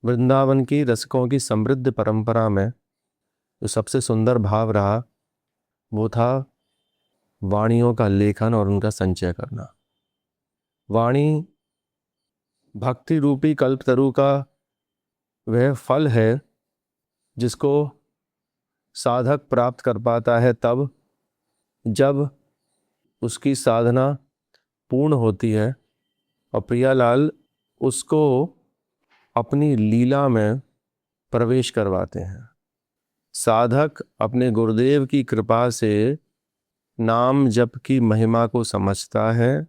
वृंदावन की रसिकों की समृद्ध परंपरा में जो सबसे सुंदर भाव रहा वो था वाणियों का लेखन और उनका संचय करना। वाणी भक्ति रूपी कल्पतरु का वह फल है जिसको साधक प्राप्त कर पाता है तब जब उसकी साधना पूर्ण होती है और प्रियालाल उसको अपनी लीला में प्रवेश करवाते हैं। साधक अपने गुरुदेव की कृपा से नाम जप की महिमा को समझता है।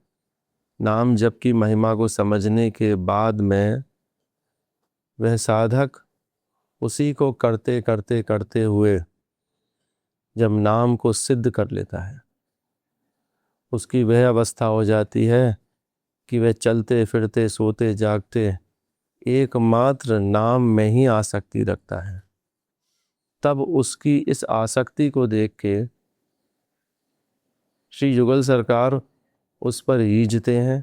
नाम जप की महिमा को समझने के बाद में वह साधक उसी को करते करते करते हुए जब नाम को सिद्ध कर लेता है, उसकी वह अवस्था हो जाती है कि वह चलते फिरते सोते जागते एकमात्र नाम में ही आसक्ति रखता है। तब उसकी इस आसक्ति को देख के श्री युगल सरकार उस पर रीझते हैं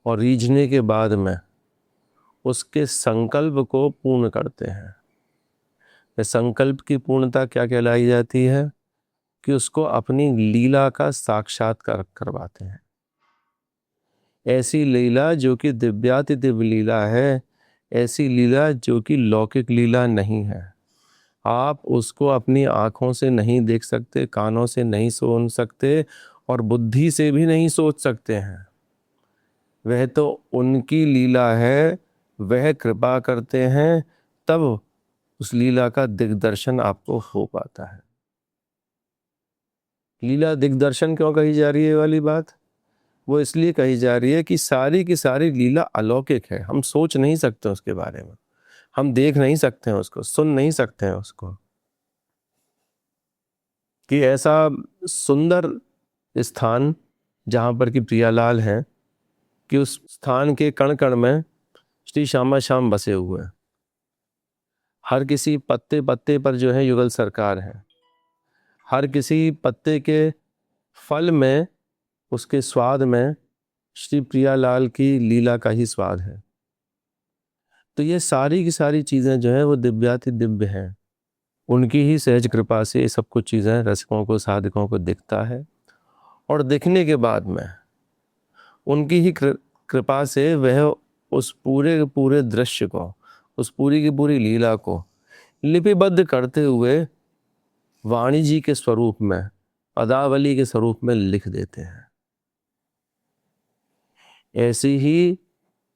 और रीझने के बाद में उसके संकल्प को पूर्ण करते हैं। संकल्प की पूर्णता क्या कहलाई जाती है कि उसको अपनी लीला का साक्षात्कार करवाते हैं। ऐसी लीला जो कि दिव्याति दिव्य लीला है, ऐसी लीला जो कि लौकिक लीला नहीं है। आप उसको अपनी आँखों से नहीं देख सकते, कानों से नहीं सुन सकते और बुद्धि से भी नहीं सोच सकते हैं। वह तो उनकी लीला है, वह कृपा करते हैं तब उस लीला का दिग्दर्शन आपको हो पाता है। लीला दिग्दर्शन क्यों कही जा रही है वाली बात? वो इसलिए कही जा रही है कि सारी की सारी लीला अलौकिक है। हम सोच नहीं सकते उसके बारे में, हम देख नहीं सकते हैं उसको, सुन नहीं सकते हैं उसको। कि ऐसा सुंदर स्थान जहाँ पर कि प्रियालाल है कि उस स्थान के कण कण में श्री श्यामा श्याम बसे हुए हैं। हर किसी पत्ते पत्ते पर जो है युगल सरकार है। हर किसी पत्ते के फल में, उसके स्वाद में श्री प्रियालाल की लीला का ही स्वाद है। तो ये सारी की सारी चीज़ें जो हैं वो दिव्याति दिव्य हैं। उनकी ही सहज कृपा से ये सब कुछ चीज़ें रसिकों को, साधकों को दिखता है और दिखने के बाद में उनकी ही कृपा से वह उस पूरे के पूरे दृश्य को, उस पूरी की पूरी लीला को लिपिबद्ध करते हुए वाणी जी के स्वरूप में, पदावली के स्वरूप में लिख देते हैं। ऐसी ही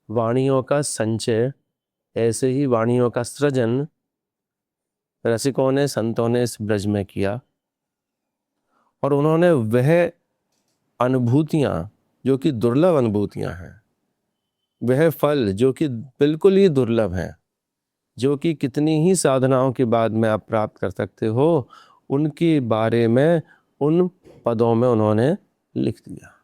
वाणियों का संचय, ऐसे ही वाणियों का सृजन रसिकों ने, संतों ने इस ब्रज में किया और उन्होंने वह अनुभूतियां जो कि दुर्लभ अनुभूतियां हैं, वह फल जो कि बिल्कुल ही दुर्लभ हैं, जो कि कितनी ही साधनाओं के बाद में आप प्राप्त कर सकते हो, उनके बारे में उन पदों में उन्होंने लिख दिया।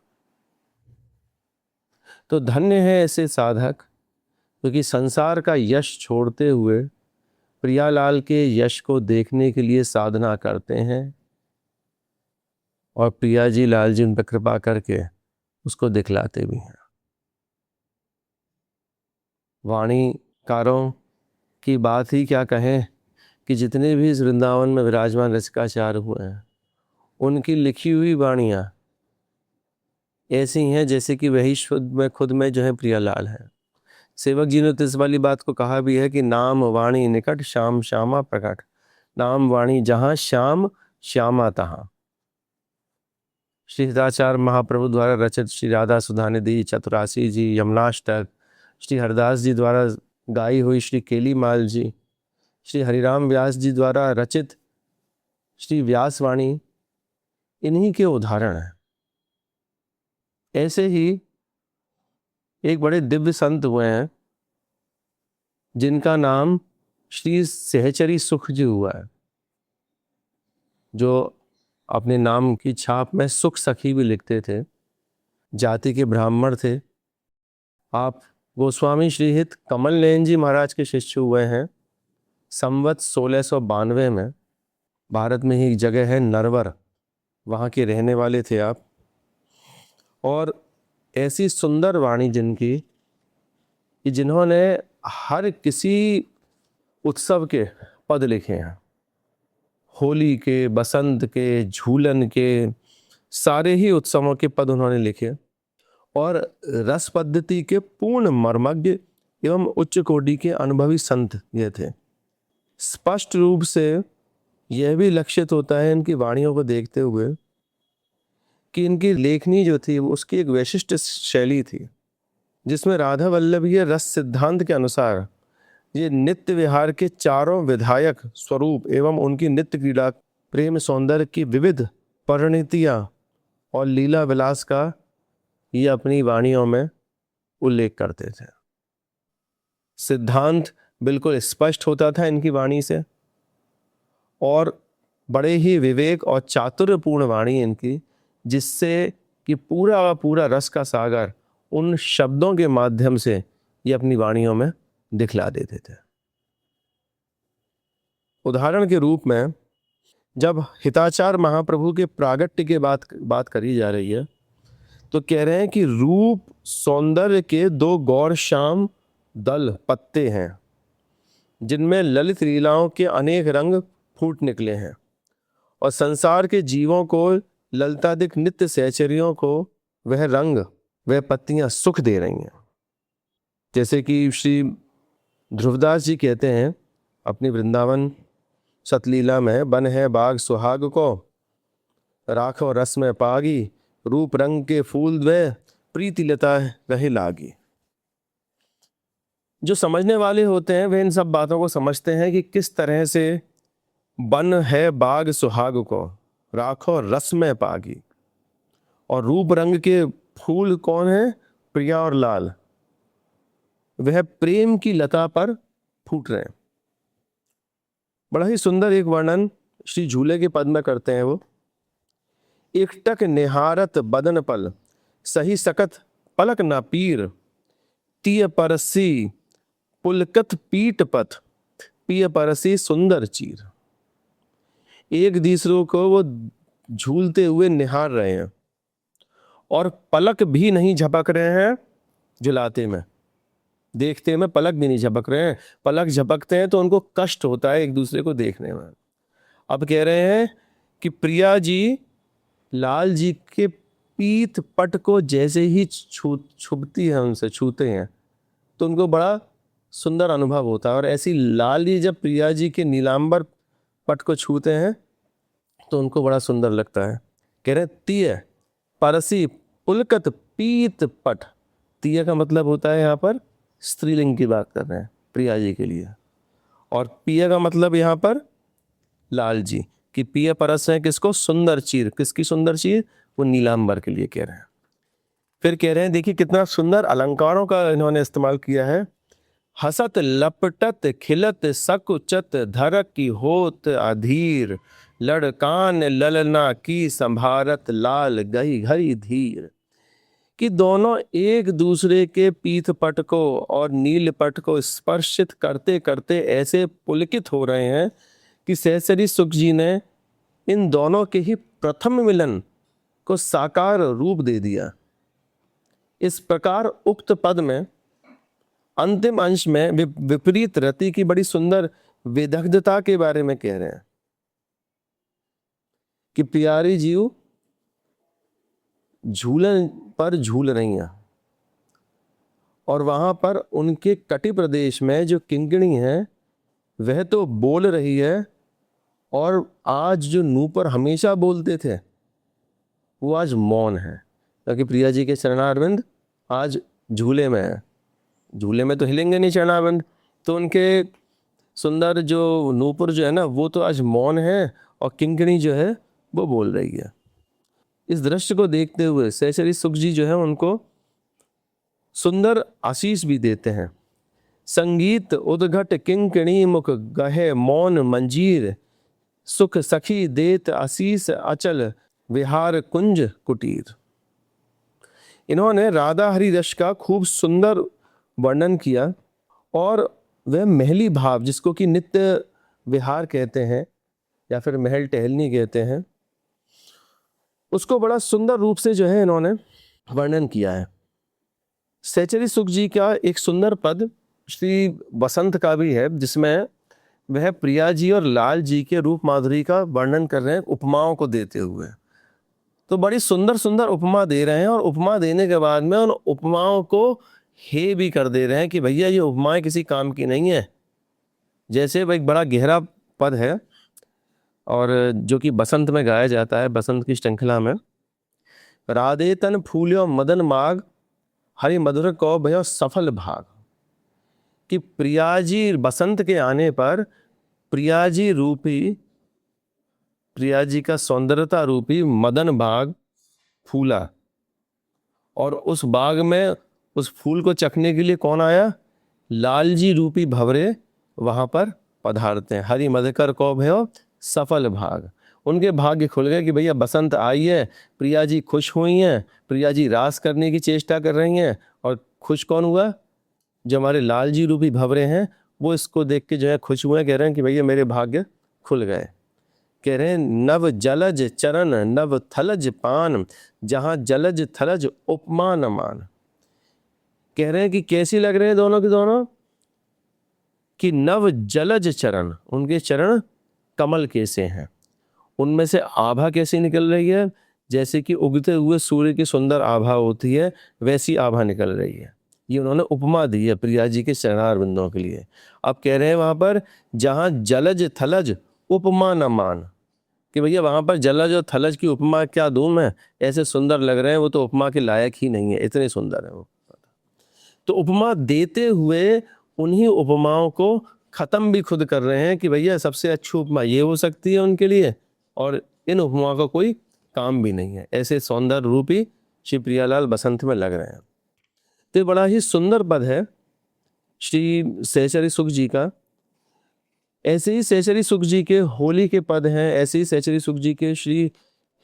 तो धन्य है ऐसे साधक क्योंकि संसार का यश छोड़ते हुए प्रियालाल के यश को देखने के लिए साधना करते हैं और प्रिया जी लाल जी उन पर कृपा करके उसको दिखलाते भी हैं। वाणीकारों की बात ही क्या कहें कि जितने भी इस वृंदावन में विराजमान रसिकाचार्य हुए हैं, उनकी लिखी हुई वाणियाँ ऐसी हैं जैसे कि वही खुद में जो है प्रियालाल है। सेवक जी ने तो इस वाली बात को कहा भी है कि नाम वाणी निकट, श्याम श्यामा प्रकट। नाम वाणी जहाँ, श्याम श्यामा तहाँ। श्री हिताचार्य महाप्रभु द्वारा रचित श्री राधा सुधानिधि, चतुरासी जी, यमुनाष्टक, श्री हरदास जी द्वारा गाई हुई श्री केलीमाल जी, श्री हरिराम व्यास जी द्वारा रचित श्री व्यासवाणी, इन्हीं के उदाहरण हैं। ऐसे ही एक बड़े दिव्य संत हुए हैं जिनका नाम श्री सहचरी सुख जी हुआ है, जो अपने नाम की छाप में सुख सखी भी लिखते थे। जाति के ब्राह्मण थे। आप गोस्वामी श्रीहित कमल नयन जी महाराज के शिष्य हुए हैं। संवत 1692 में भारत में ही एक जगह है नरवर, वहाँ के रहने वाले थे आप। और ऐसी सुंदर वाणी जिनकी कि जिन्होंने हर किसी उत्सव के पद लिखे हैं, होली के, बसंत के, झूलन के, सारे ही उत्सवों के पद उन्होंने लिखे। और रस पद्धति के पूर्ण मर्मज्ञ एवं उच्च कोटि के अनुभवी संत ये थे। स्पष्ट रूप से यह भी लक्षित होता है इनकी वाणियों को देखते हुए कि इनकी लेखनी जो थी वो उसकी एक विशिष्ट शैली थी, जिसमें राधा वल्लभीय रस सिद्धांत के अनुसार ये नित्य विहार के चारों विधायक स्वरूप एवं उनकी नित्य क्रीड़ा, प्रेम, सौंदर्य की विविध परिणतियां और लीला विलास का ये अपनी वाणियों में उल्लेख करते थे। सिद्धांत बिल्कुल स्पष्ट होता था इनकी वाणी से, और बड़े ही विवेक और चातुर्यपूर्ण वाणी इनकी, जिससे कि पूरा का पूरा रस का सागर उन शब्दों के माध्यम से ये अपनी वाणियों में दिखला देते थे। उदाहरण के रूप में जब हिताचार महाप्रभु के प्रागट्य के बात करी जा रही है तो कह रहे हैं कि रूप सौंदर्य के दो गौर श्याम दल पत्ते हैं, जिनमें ललित लीलाओं के अनेक रंग फूट निकले हैं, और संसार के जीवों को, ललतादिक नित्य सहचर्यों को वह रंग, वह पत्तियां सुख दे रही हैं। जैसे कि श्री ध्रुवदास जी कहते हैं अपनी वृंदावन सतलीला में, बन है बाग सुहाग को, राखो रस में पागी, रूप रंग के फूल द्वय, प्रीति लता रहे लागी। जो समझने वाले होते हैं वे इन सब बातों को समझते हैं कि किस तरह से बन है बाग सुहाग को, राखो रस में पागी, और रूप रंग के फूल कौन है, प्रिया और लाल, वह प्रेम की लता पर फूट रहे हैं। बड़ा ही सुंदर एक वर्णन श्री झूले के पद में करते हैं वो। एकटक निहारत बदन पल, सही सकत पलक ना पीर, तीय परसी पुलकत पीट पथ, पिय परसी सुंदर चीर। एक दूसरों को वो झूलते हुए निहार रहे हैं और पलक भी नहीं झपक रहे हैं, झुलाते में, देखते में पलक भी नहीं झपक रहे हैं। पलक झपकते हैं तो उनको कष्ट होता है एक दूसरे को देखने में। अब कह रहे हैं कि प्रिया जी लाल जी के पीत पट को जैसे ही छुपती है, उनसे छूते हैं तो उनको बड़ा सुंदर अनुभव होता है, और ऐसी लाल जी जब प्रिया जी के नीलांबर पट को छूते हैं तो उनको बड़ा सुंदर लगता है। कह रहे तीय परसी पुलकत पीत पट, तीय का मतलब होता है यहाँ पर स्त्रीलिंग की बात कर रहे हैं प्रिया जी के लिए, और पिय का मतलब यहाँ पर लाल जी कि पिय परस है किसको, सुंदर चीर। किसकी सुंदर चीर, वो नीलांबर के लिए कह रहे हैं। फिर कह रहे हैं देखिए कितना सुंदर अलंकारों का इन्होंने इस्तेमाल किया है। हसत लपटत खिलत सकुचत, धरक की होत अधीर, लड़कान ललना की संभारत, लाल गई घरी धीर। कि दोनों एक दूसरे के पीठ पट को और नील पट को स्पर्शित करते करते ऐसे पुलकित हो रहे हैं कि सहचरी सुख जी ने इन दोनों के ही प्रथम मिलन को साकार रूप दे दिया। इस प्रकार उक्त पद में अंतिम अंश में विपरीत रति की बड़ी सुंदर विदग्धता के बारे में कह रहे हैं कि प्यारी जीव झूलन पर झूल रही हैं, और वहां पर उनके कटि प्रदेश में जो किंकिणी है वह तो बोल रही है, और आज जो नूपुर हमेशा बोलते थे वो आज मौन है, क्योंकि प्रिया जी के चरणारविंद आज झूले में है। झूले में तो हिलेंगे नहीं चरणारविंद, तो उनके सुंदर जो नूपुर जो है ना वो तो आज मौन है, और किंकिणी जो है वो बोल रही है। इस दृश्य को देखते हुए सहचरी सुख जी जो है उनको सुंदर आशीष भी देते हैं। संगीत उद्घट किंकिणी मुख, गहे मौन मंजीर, सुख सखी देत आशीष अचल, विहार कुंज कुटीर। इन्होंने राधा हरि रस का खूब सुंदर वर्णन किया, और वह महली भाव जिसको कि नित्य विहार कहते हैं या फिर महल टहलनी कहते हैं, उसको बड़ा सुंदर रूप से जो है इन्होंने वर्णन किया है। सहचरी सुख जी का एक सुंदर पद श्री बसंत का भी है, जिसमें वह प्रिया जी और लाल जी के रूप माधुरी का वर्णन कर रहे हैं उपमाओं को देते हुए। तो बड़ी सुंदर सुंदर उपमा दे रहे हैं, और उपमा देने के बाद में उन उपमाओं को हे भी कर दे रहे हैं कि भैया ये उपमाएं किसी काम की नहीं है। जैसे वह एक बड़ा गहरा पद है, और जो कि बसंत में गाया जाता है, बसंत की श्रृंखला में। राधे तन फूल्यो मदन माग, हरि मधुर को भयो सफल भाग। कि प्रिया जी, बसंत के आने पर प्रिया जी रूपी, प्रिया जी का सौंदर्यता रूपी मदन बाग फूला, और उस बाग में उस फूल को चखने के लिए कौन आया? लाल जी रूपी भंवरे वहां पर पधारते हैं। हरि मधुकर को भयो सफल भाग। उनके भाग्य खुल गए कि भैया बसंत आई है, प्रिया जी खुश हुई हैं, प्रिया जी रास करने की चेष्टा कर रही हैं, और खुश कौन हुआ? जो हमारे लाल जी रूपी भंवरे हैं, वो इसको देख के जो है खुश हुए, कह रहे हैं कि भैया मेरे भाग्य खुल गए। कह रहे हैं नव जलज चरण नव थलज पान, जहां जलज थलज उपमा न मान। कह रहे हैं कि कैसी लग रहे हैं दोनों के दोनों? कि नव जलज चरण, उनके चरण कमल कैसे हैं, उनमें से आभा कैसी निकल रही है? जैसे कि उगते हुए सूर्य की सुंदर आभा होती है, वैसी आभा निकल रही है। ये उन्होंने उपमा दी है प्रिया जी के चरणार बिंदुओं के लिए। अब कह रहे हैं वहां पर जहां जलज थलज उपमा न मान, कि भैया वहां पर जलज और थलज की उपमा क्या दूं मैं, ऐसे सुंदर लग रहे हैं, वो तो उपमा के लायक ही नहीं है, इतने सुंदर है वो। तो उपमा देते हुए उन्हीं उपमाओं को खत्म भी खुद कर रहे हैं कि भैया सबसे अच्छी उपमा ये हो सकती है उनके लिए, और इन उपमाओं का कोई काम भी नहीं है। ऐसे सौंदर्य रूपी श्री प्रियालाल बसंत में लग रहे हैं। तो बड़ा ही सुंदर पद है श्री सहचरी सुख जी का। ऐसे ही सहचरी सुख जी के होली के पद हैं, ऐसे ही सहचरी सुख जी के श्री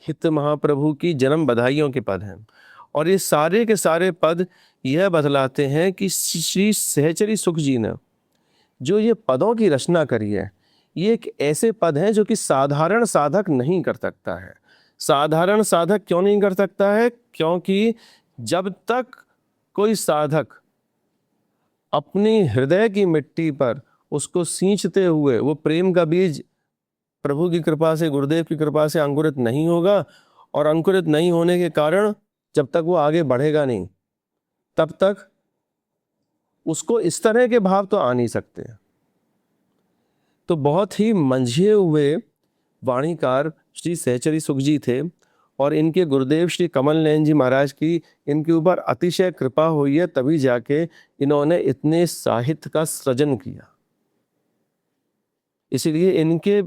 हित महाप्रभु की जन्म बधाइयों के पद हैं। और ये सारे के सारे पद यह बतलाते हैं कि श्री सहचरी सुख जी ने जो ये पदों की रचना करी है, ये एक ऐसे पद हैं जो कि साधारण साधक नहीं कर सकता है। साधारण साधक क्यों नहीं कर सकता है? क्योंकि जब तक कोई साधक अपनी हृदय की मिट्टी पर उसको सींचते हुए वो प्रेम का बीज प्रभु की कृपा से, गुरुदेव की कृपा से अंकुरित नहीं होगा, और अंकुरित नहीं होने के कारण जब तक वो आगे बढ़ेगा नहीं, तब तक उसको इस तरह के भाव तो आ नहीं सकते। तो बहुत ही मंझे हुए वाणीकार श्री सहचरी सुख जी थे, और इनके गुरुदेव श्री कमल नयन जी महाराज की इनके ऊपर अतिशय कृपा हुई है, तभी जाके इन्होंने इतने साहित्य का सृजन किया। इसीलिए इनके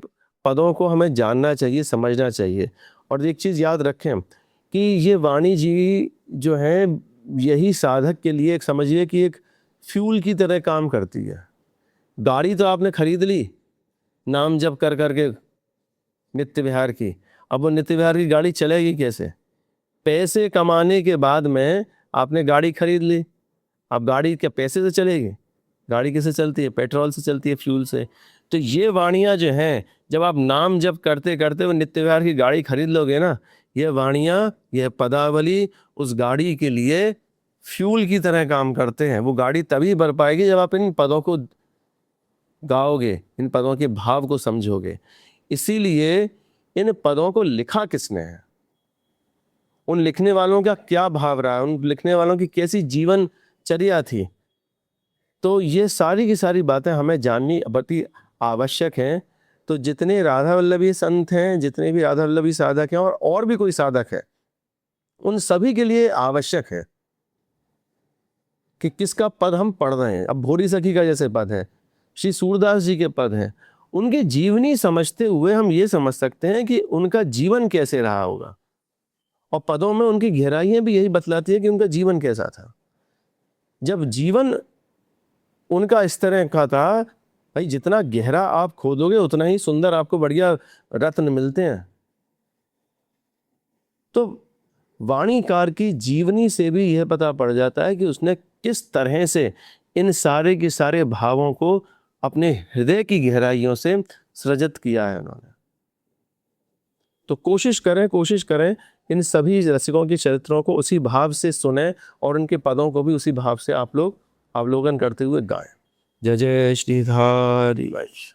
पदों को हमें जानना चाहिए, समझना चाहिए। और एक चीज़ याद रखें कि ये वाणी जी जो है, यही साधक के लिए एक समझिए कि एक फ्यूल की तरह काम करती है। गाड़ी तो आपने खरीद ली नाम जप कर करके नित्य विहार की, अब वो नित्य विहार की गाड़ी चलेगी कैसे? पैसे कमाने के बाद में आपने गाड़ी खरीद ली, अब गाड़ी क्या पैसे से चलेगी? गाड़ी किससे चलती है? पेट्रोल से चलती है, फ्यूल से। तो ये वाणियाँ जो हैं, जब आप नाम जप करते करते वो नित्य विहार की गाड़ी खरीद लोगे ना, ये वाणियाँ, यह पदावली उस गाड़ी के लिए फ्यूल की तरह काम करते हैं। वो गाड़ी तभी बढ़ पाएगी जब आप इन पदों को गाओगे, इन पदों के भाव को समझोगे। इसीलिए इन पदों को लिखा किसने है, उन लिखने वालों का क्या भाव रहा है, उन लिखने वालों की कैसी जीवनचर्या थी, तो ये सारी की सारी बातें हमें जाननी अति आवश्यक हैं। तो जितने राधा वल्लभी संत हैं, जितने भी राधा वल्लभी साधक हैं, और भी कोई साधक है, उन सभी के लिए आवश्यक है कि किसका पद हम पढ़ रहे हैं। अब भोरी सखी का जैसे पद है, श्री सूरदास जी के पद हैं, उनके जीवनी समझते हुए हम ये समझ सकते हैं कि उनका जीवन कैसे रहा होगा। और पदों में उनकी गहराइयां भी यही बतलाती है कि उनका जीवन कैसा था। जब जीवन उनका इस तरह का था, भाई जितना गहरा आप खोदोगे उतना ही सुंदर आपको बढ़िया रत्न मिलते हैं। तो वाणीकार की जीवनी से भी यह पता पड़ जाता है कि उसने किस तरह से इन सारे के सारे भावों को अपने हृदय की गहराइयों से सृजित किया है उन्होंने। तो कोशिश करें इन सभी रसिकों के चरित्रों को उसी भाव से सुने, और उनके पदों को भी उसी भाव से आप लोग अवलोकन करते हुए गाएं। जय जय श्रीधारी वंश।